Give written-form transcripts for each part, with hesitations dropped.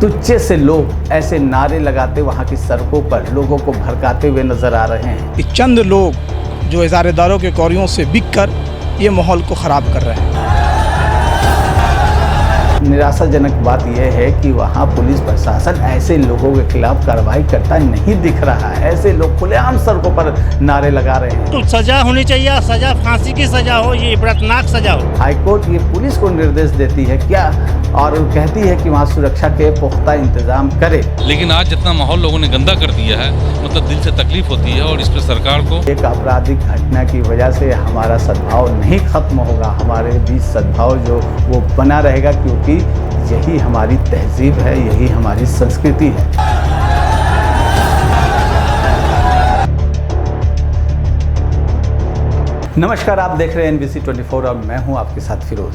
तुच्चे से लोग ऐसे नारे लगाते वहाँ की सड़कों पर लोगों को भड़काते हुए नजर आ रहे हैं। चंद लोग जो इजारेदारों के कौरियों से बिककर ये माहौल को ख़राब कर रहे हैं। निराशाजनक बात यह है कि वहाँ पुलिस प्रशासन ऐसे लोगों के खिलाफ कार्रवाई करता नहीं दिख रहा है। ऐसे लोग खुलेआम सड़कों पर नारे लगा रहे हैं। तो सजा होनी चाहिए, सजा फांसी की सजा हो, ये इबरतनाक सजा हो। हाईकोर्ट ये पुलिस को निर्देश देती है क्या और कहती है कि वहाँ सुरक्षा के पुख्ता इंतजाम करे, लेकिन आज जितना माहौल लोगों ने गंदा कर दिया है, मतलब दिल से तकलीफ होती है और इस पर सरकार को एक आपराधिक घटना की वजह से हमारा सद्भाव नहीं खत्म होगा। हमारे बीच सद्भाव जो वो बना रहेगा, क्योंकि यही हमारी तहजीब है, यही हमारी संस्कृति है। नमस्कार, आप देख रहे हैं NBC 24 और मैं हूं आपके साथ फिरोज।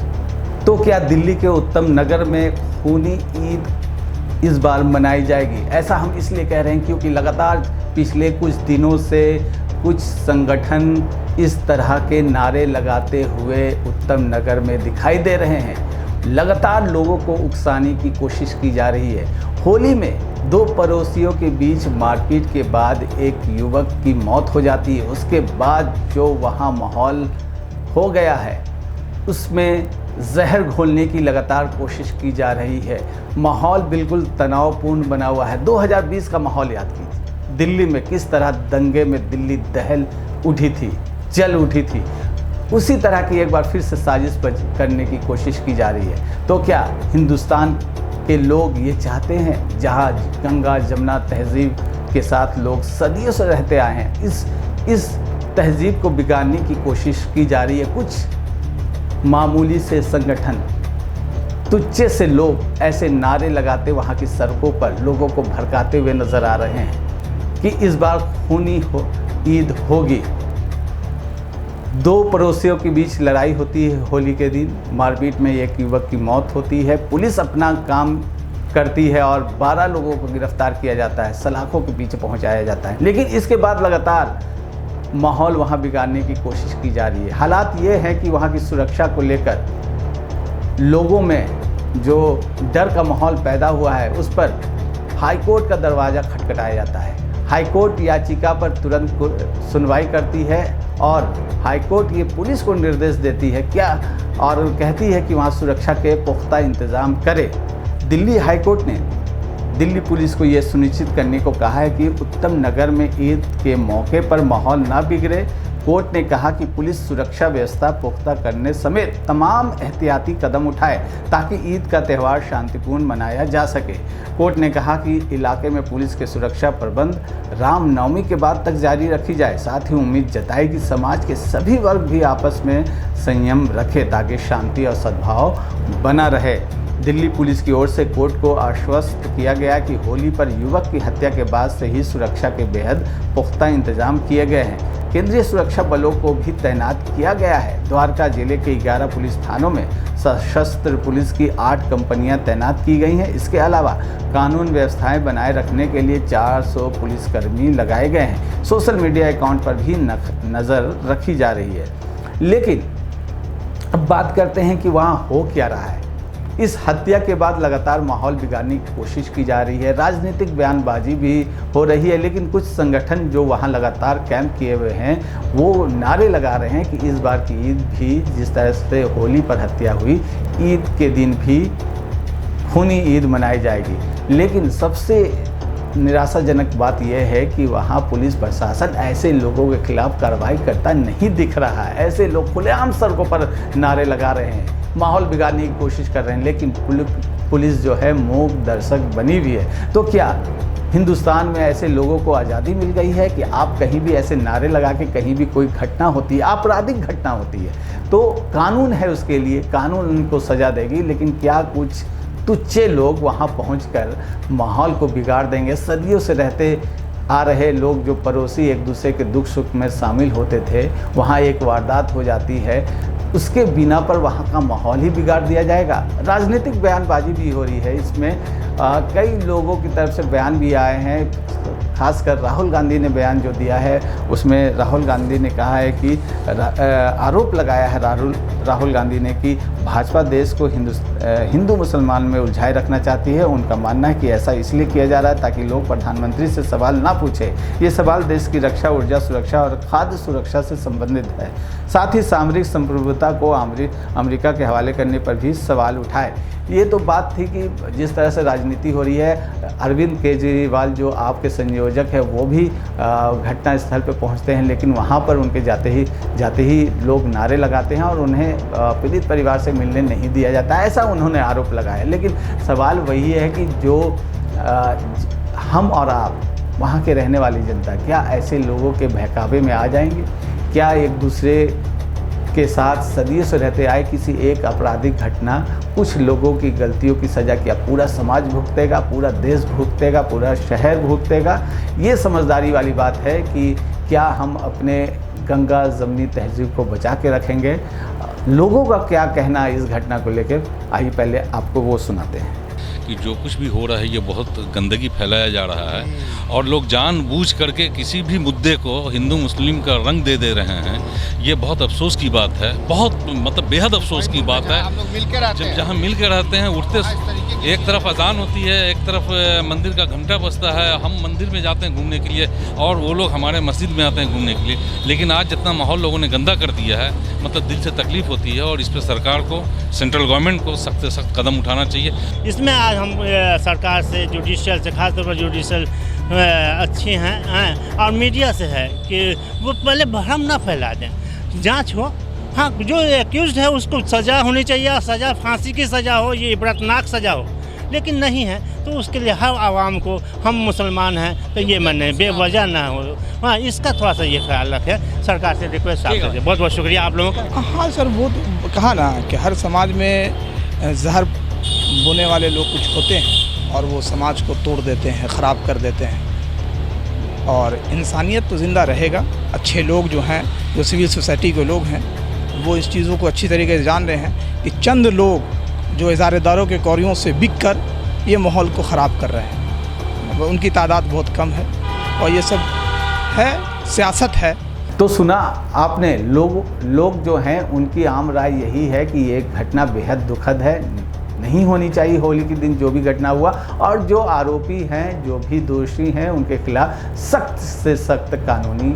तो क्या दिल्ली के उत्तम नगर में खूनी ईद इस बार मनाई जाएगी? ऐसा हम इसलिए कह रहे हैं क्योंकि लगातार पिछले कुछ दिनों से कुछ संगठन इस तरह के नारे लगाते हुए उत्तम नगर में दिखाई दे रहे हैं। लगातार लोगों को उकसाने की कोशिश की जा रही है। होली में दो पड़ोसियों के बीच मारपीट के बाद एक युवक की मौत हो जाती है। उसके बाद जो वहाँ माहौल हो गया है, उसमें जहर घोलने की लगातार कोशिश की जा रही है। माहौल बिल्कुल तनावपूर्ण बना हुआ है। 2020 का माहौल याद कीजिए, दिल्ली में किस तरह दंगे में दिल्ली दहल उठी थी, जल उठी थी। उसी तरह की एक बार फिर से साजिश करने की कोशिश की जा रही है। तो क्या हिंदुस्तान के लोग ये चाहते हैं, जहाँ गंगा जमुना तहजीब के साथ लोग सदियों से रहते आए हैं, इस तहजीब को बिगाड़ने की कोशिश की जा रही है। कुछ मामूली से संगठन, तुच्चे से लोग ऐसे नारे लगाते वहाँ की सड़कों पर लोगों को भड़काते हुए नजर आ रहे हैं कि इस बार खूनी ईद होगी। दो पड़ोसियों के बीच लड़ाई होती है होली के दिन, मारपीट में एक युवक की मौत होती है। पुलिस अपना काम करती है और 12 लोगों को गिरफ्तार किया जाता है, सलाखों के पीछे पहुंचाया जाता है। लेकिन इसके बाद लगातार माहौल वहां बिगाड़ने की कोशिश की जा रही है। हालात ये है कि वहां की सुरक्षा को लेकर लोगों में जो डर का माहौल पैदा हुआ है, उस पर हाईकोर्ट का दरवाज़ा खटखटाया जाता है। हाईकोर्ट याचिका पर तुरंत सुनवाई करती है और हाईकोर्ट ये पुलिस को निर्देश देती है क्या और कहती है कि वहाँ सुरक्षा के पुख्ता इंतज़ाम करे। दिल्ली हाईकोर्ट ने दिल्ली पुलिस को ये सुनिश्चित करने को कहा है कि उत्तम नगर में ईद के मौके पर माहौल ना बिगड़े। कोर्ट ने कहा कि पुलिस सुरक्षा व्यवस्था पुख्ता करने समेत तमाम एहतियाती कदम उठाए ताकि ईद का त्यौहार शांतिपूर्ण मनाया जा सके। कोर्ट ने कहा कि इलाके में पुलिस के सुरक्षा प्रबंध रामनवमी के बाद तक जारी रखी जाए। साथ ही उम्मीद जताई कि समाज के सभी वर्ग भी आपस में संयम रखे ताकि शांति और सद्भाव बना रहे। दिल्ली पुलिस की ओर से कोर्ट को आश्वस्त किया गया कि होली पर युवक की हत्या के बाद से ही सुरक्षा के बेहद पुख्ता इंतजाम किए गए हैं। केंद्रीय सुरक्षा बलों को भी तैनात किया गया है। द्वारका जिले के 11 पुलिस थानों में सशस्त्र पुलिस की 8 कंपनियां तैनात की गई हैं। इसके अलावा कानून व्यवस्थाएं बनाए रखने के लिए 400 पुलिसकर्मी लगाए गए हैं। सोशल मीडिया अकाउंट पर भी नज़र रखी जा रही है। लेकिन अब बात करते हैं कि वहाँ हो क्या रहा है। इस हत्या के बाद लगातार माहौल बिगाड़ने की कोशिश की जा रही है, राजनीतिक बयानबाजी भी हो रही है। लेकिन कुछ संगठन जो वहां लगातार कैंप किए हुए हैं, वो नारे लगा रहे हैं कि इस बार की ईद भी जिस तरह से होली पर हत्या हुई, ईद के दिन भी खूनी ईद मनाई जाएगी। लेकिन सबसे निराशाजनक बात यह है कि वहाँ पुलिस प्रशासन ऐसे लोगों के खिलाफ कार्रवाई करता नहीं दिख रहा है। ऐसे लोग खुलेआम सड़कों पर नारे लगा रहे हैं, माहौल बिगाड़ने की कोशिश कर रहे हैं। लेकिन पुलिस जो है मूक दर्शक बनी हुई है। तो क्या हिंदुस्तान में ऐसे लोगों को आज़ादी मिल गई है कि आप कहीं भी ऐसे नारे लगा के कहीं भी कोई घटना होती है, आपराधिक घटना होती है, तो कानून है उसके लिए, कानून उनको सज़ा देगी। लेकिन क्या कुछ तुच्चे लोग वहाँ पहुंचकर माहौल को बिगाड़ देंगे? सदियों से रहते आ रहे लोग, जो पड़ोसी एक दूसरे के दुख सुख में शामिल होते थे, वहाँ एक वारदात हो जाती है, उसके बिना पर वहाँ का माहौल ही बिगाड़ दिया जाएगा। राजनीतिक बयानबाजी भी हो रही है इसमें। कई लोगों की तरफ से बयान भी आए हैं। खासकर राहुल गांधी ने बयान जो दिया है उसमें राहुल गांधी ने कहा है कि आरोप लगाया है राहुल गांधी ने कि भाजपा देश को हिंदू मुसलमान में उलझाए रखना चाहती है। उनका मानना है कि ऐसा इसलिए किया जा रहा है ताकि लोग प्रधानमंत्री से सवाल ना पूछे। ये सवाल देश की रक्षा, ऊर्जा सुरक्षा और खाद्य सुरक्षा से संबंधित है। साथ ही सामरिक संप्रभुता को अमेरिका के हवाले करने पर भी सवाल उठाए। ये तो बात थी कि जिस तरह से राजनीति हो रही है, अरविंद केजरीवाल जो आपके संयोजक है वो भी घटना स्थल पर पहुंचते हैं, लेकिन वहां पर उनके जाते ही लोग नारे लगाते हैं और उन्हें पीड़ित परिवार से मिलने नहीं दिया जाता, ऐसा उन्होंने आरोप लगाया। लेकिन सवाल वही है कि जो हम और आप वहाँ के रहने वाली जनता क्या ऐसे लोगों के बहकावे में आ जाएंगे? क्या एक दूसरे के साथ सदियों से रहते आए किसी एक आपराधिक घटना, कुछ लोगों की गलतियों की सज़ा क्या पूरा समाज भुगतेगा, पूरा देश भुगतेगा, पूरा शहर भुगतेगा? ये समझदारी वाली बात है कि क्या हम अपने गंगा जमनी तहजीब को बचा के रखेंगे? लोगों का क्या कहना है इस घटना को लेकर, आइए पहले आपको वो सुनाते हैं। कि जो कुछ भी हो रहा है ये बहुत गंदगी फैलाया जा रहा है और लोग जानबूझ करके किसी भी मुद्दे को हिंदू मुस्लिम का रंग दे रहे हैं। ये बहुत अफसोस की बात है, बहुत मतलब बेहद अफसोस की बात है। जब जहाँ मिल के रहते हैं, उठते एक तरफ अजान होती है, एक तरफ मंदिर का घंटा बजता है, हम मंदिर में जाते हैं घूमने के लिए और वो लोग हमारे मस्जिद में आते हैं घूमने के लिए। लेकिन आज जितना माहौल लोगों ने गंदा कर दिया है, मतलब दिल से तकलीफ होती है और इस पर सरकार को, सेंट्रल गवर्नमेंट को सख्त से सख्त कदम उठाना चाहिए। इसमें आज हम सरकार से, जुडिशियल से, खासतौर पर जुडिशियल अच्छी हैं और मीडिया से है कि वो पहले भ्रम ना फैला दें, जांच हो। हाँ, जो एक्यूज्ड है उसको सज़ा होनी चाहिए, सज़ा फांसी की सज़ा हो, ये इबरतनाक सज़ा हो। लेकिन नहीं है तो उसके लिए हर आवाम को, हम मुसलमान हैं तो ये माने बेवजह ना हो। हाँ, इसका थोड़ा सा ये ख्याल रखें, सरकार से रिक्वेस्ट आपसे। बहुत बहुत शुक्रिया आप लोगों का। हाँ सर, वो तो कहा ना कि हर समाज में जहर बोने वाले लोग कुछ होते हैं और वो समाज को तोड़ देते हैं, ख़राब कर देते हैं। और इंसानियत तो ज़िंदा रहेगा। अच्छे लोग जो हैं, जो सिविल सोसाइटी के लोग हैं, वो इस चीज़ों को अच्छी तरीके से जान रहे हैं कि चंद लोग जो इजारेदारों के कौरियों से बिक कर ये माहौल को ख़राब कर रहे हैं। उनकी तादाद बहुत कम है और ये सब है, सियासत है। तो सुना आपने, लोग जो हैं उनकी आम राय यही है कि ये घटना बेहद दुखद है, नहीं होनी चाहिए होली के दिन जो भी घटना हुआ, और जो आरोपी हैं, जो भी दोषी हैं, उनके खिलाफ सख्त से सख्त कानूनी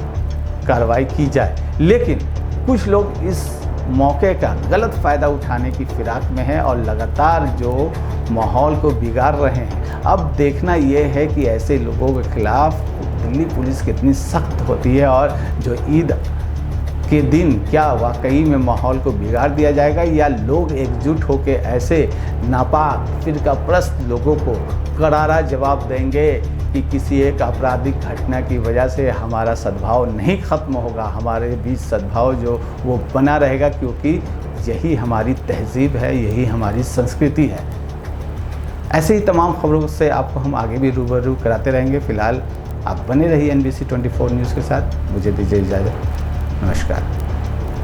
कार्रवाई की जाए। लेकिन कुछ लोग इस मौके का गलत फ़ायदा उठाने की फिराक में है और लगातार जो माहौल को बिगाड़ रहे हैं। अब देखना ये है कि ऐसे लोगों के खिलाफ दिल्ली पुलिस कितनी सख्त होती है और जो ईद के दिन क्या वाकई में माहौल को बिगाड़ दिया जाएगा या लोग एकजुट होकर ऐसे नापाक फिरकाप्रस्त लोगों को करारा जवाब देंगे कि किसी एक आपराधिक घटना की वजह से हमारा सद्भाव नहीं ख़त्म होगा, हमारे बीच सद्भाव जो वो बना रहेगा, क्योंकि यही हमारी तहजीब है, यही हमारी संस्कृति है। ऐसे ही तमाम खबरों से आपको हम आगे भी रूबरू कराते रहेंगे। फ़िलहाल आप बने रहिए NBC 24 न्यूज़ के साथ। मुझे दीजिए इजाज़त। नमस्कार।